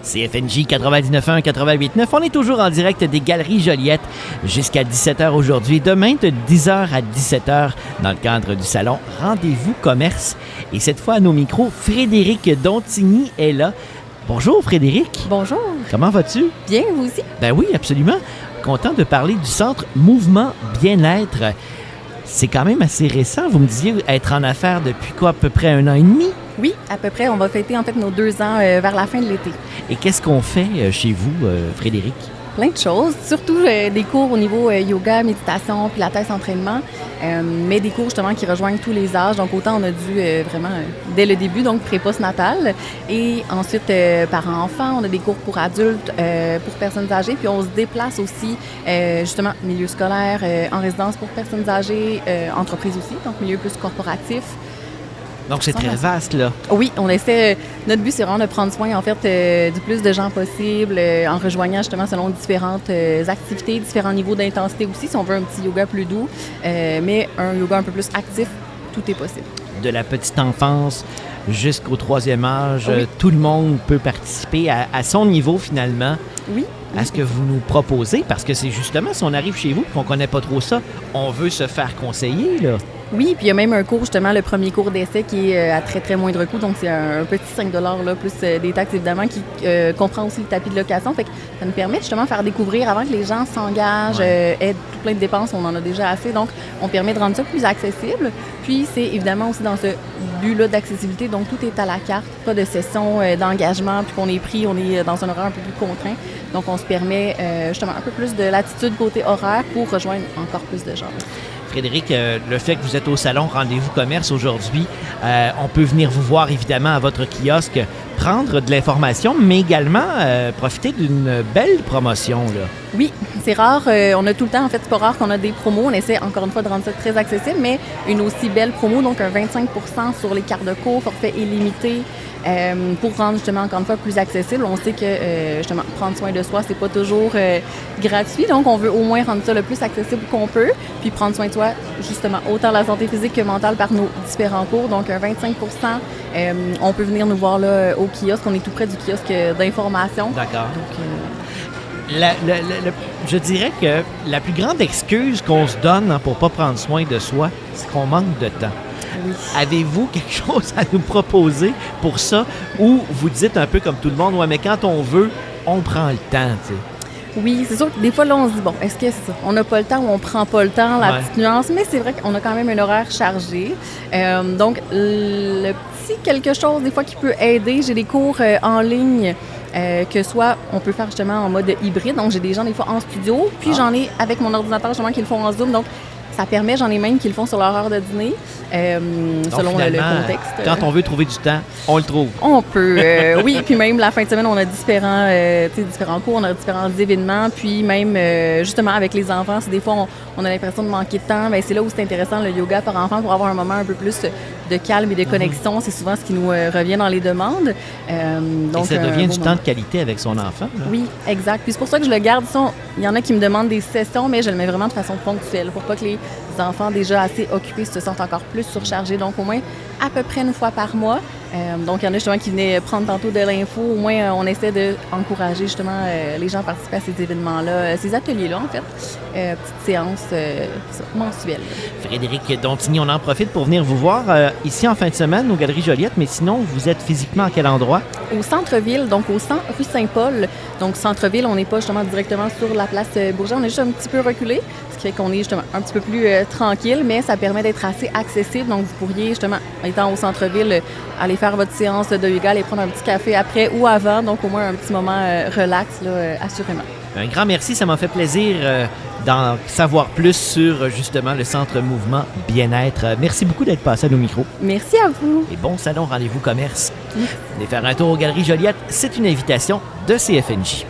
CFNJ 99.1, 88.9. On est toujours en direct des Galeries Joliette jusqu'à 17h aujourd'hui. Demain, de 10h à 17h, dans le cadre du salon Rendez-vous Commerce. Et cette fois, à nos micros, Frédéric Dontigny est là. Bonjour, Frédéric. Bonjour. Comment vas-tu? Bien, vous aussi? Ben oui, absolument. Content de parler du centre Mouvement Bien-être. C'est quand même assez récent. Vous me disiez être en affaires depuis quoi, à peu près 1 an et demi? Oui, à peu près. On va fêter en fait nos 2 ans vers la fin de l'été. Et qu'est-ce qu'on fait chez vous, Frédéric? Plein de choses, surtout des cours au niveau yoga, méditation, pilates, entraînement, mais des cours justement qui rejoignent tous les âges. Donc autant on a dû vraiment dès le début, donc pré-post-natal, et ensuite parents-enfants, on a des cours pour adultes, pour personnes âgées, puis on se déplace aussi justement milieu scolaire, en résidence pour personnes âgées, entreprise aussi, donc milieu plus corporatif. Donc, c'est très vaste, là. Oui, on essaie. Notre but, c'est vraiment de prendre soin, en fait, du plus de gens possible, en rejoignant justement selon différentes activités, différents niveaux d'intensité aussi, si on veut un petit yoga plus doux, mais un yoga un peu plus actif, tout est possible. De la petite enfance jusqu'au 3e âge, oui. Tout le monde peut participer à son niveau, finalement. Oui. À ce que vous nous proposez, parce que c'est justement, si on arrive chez vous et qu'on ne connaît pas trop ça, on veut se faire conseiller, là. Oui, puis il y a même un cours, justement, le premier cours d'essai qui est à très, très moindre coût. Donc, c'est un petit 5 $ là, plus des taxes, évidemment, qui comprend aussi le tapis de location. Fait que ça nous permet, justement, de faire découvrir avant que les gens s'engagent, aient tout plein de dépenses. On en a déjà assez. Donc, on permet de rendre ça plus accessible. Puis, c'est évidemment aussi dans ce but-là d'accessibilité. Donc, tout est à la carte. Pas de session d'engagement. Puis qu'on est pris, on est dans un horaire un peu plus contraint. Donc, on se permet, justement, un peu plus de latitude côté horaire pour rejoindre encore plus de gens. Frédéric, le fait que vous êtes au salon Rendez-vous Commerce aujourd'hui, on peut venir vous voir évidemment à votre kiosque, prendre de l'information, mais également profiter d'une belle promotion, là. Oui, c'est rare. On a tout le temps, en fait, c'est pas rare qu'on a des promos. On essaie encore une fois de rendre ça très accessible, mais une aussi belle promo, donc un 25 % sur les cartes de cours, forfait illimité, pour rendre justement encore une fois plus accessible. On sait que justement prendre soin de soi, c'est pas toujours gratuit, donc on veut au moins rendre ça le plus accessible qu'on peut, puis prendre soin de soi justement autant la santé physique que mentale par nos différents cours. Donc un 25 %. On peut venir nous voir là au kiosque. On est tout près du kiosque d'information. D'accord. Donc, je dirais que la plus grande excuse qu'on se donne pour ne pas prendre soin de soi, c'est qu'on manque de temps. Oui. Avez-vous quelque chose à nous proposer pour ça? Ou vous dites un peu comme tout le monde, ouais, mais quand on veut, on prend le temps, tu sais. Oui, c'est sûr que des fois, là, on se dit, bon, est-ce que c'est ça? On n'a pas le temps ou on prend pas le temps, la petite nuance, mais c'est vrai qu'on a quand même un horaire chargé. Donc, le petit quelque chose, des fois, qui peut aider, j'ai des cours en ligne, que soit on peut faire justement en mode hybride. Donc, j'ai des gens, des fois, en studio, puis j'en ai avec mon ordinateur, justement, qui le font en Zoom. Donc, ça permet, j'en ai même qui le font sur leur heure de dîner, selon le contexte. Quand on veut trouver du temps, on le trouve. On peut, oui. Puis même la fin de semaine, on a différents cours, on a différents événements. Puis même, justement, avec les enfants, si des fois, on a l'impression de manquer de temps, bien, c'est là où c'est intéressant, le yoga par enfant, pour avoir un moment un peu plus de calme et de connexion. C'est souvent ce qui nous revient dans les demandes. Donc, et ça devient du temps de qualité avec son enfant. Là. Oui, exact. Puis c'est pour ça que je le garde. Il y en a qui me demandent des sessions, mais je le mets vraiment de façon ponctuelle pour pas que les enfants déjà assez occupés se sentent encore plus surchargés. Donc, au moins, à peu près 1 fois par mois. Donc, il y en a justement qui venaient prendre tantôt de l'info. Au moins, on essaie d'encourager justement les gens à participer à ces événements-là, ces ateliers-là, en fait. Petite séance mensuelle. Frédéric Dontigny, on en profite pour venir vous voir ici en fin de semaine aux Galeries Joliette, mais sinon, vous êtes physiquement à quel endroit? Au centre-ville, donc au 100 rue Saint-Paul. Donc, centre-ville, on n'est pas justement directement sur la place Bourget, on est juste un petit peu reculé, ce qui fait qu'on est justement un petit peu plus tranquille, mais ça permet d'être assez accessible. Donc, vous pourriez justement, étant au centre-ville, aller faire votre séance de yoga, aller prendre un petit café après ou avant, donc au moins un petit moment relax, là, assurément. Un grand merci, ça m'a fait plaisir d'en savoir plus sur justement le Centre Mouvement Bien-être. Merci beaucoup d'être passé à nos micros. Merci à vous. Et bon salon Rendez-vous Commerce. Venez faire un tour aux Galeries Joliette, c'est une invitation de CFNJ.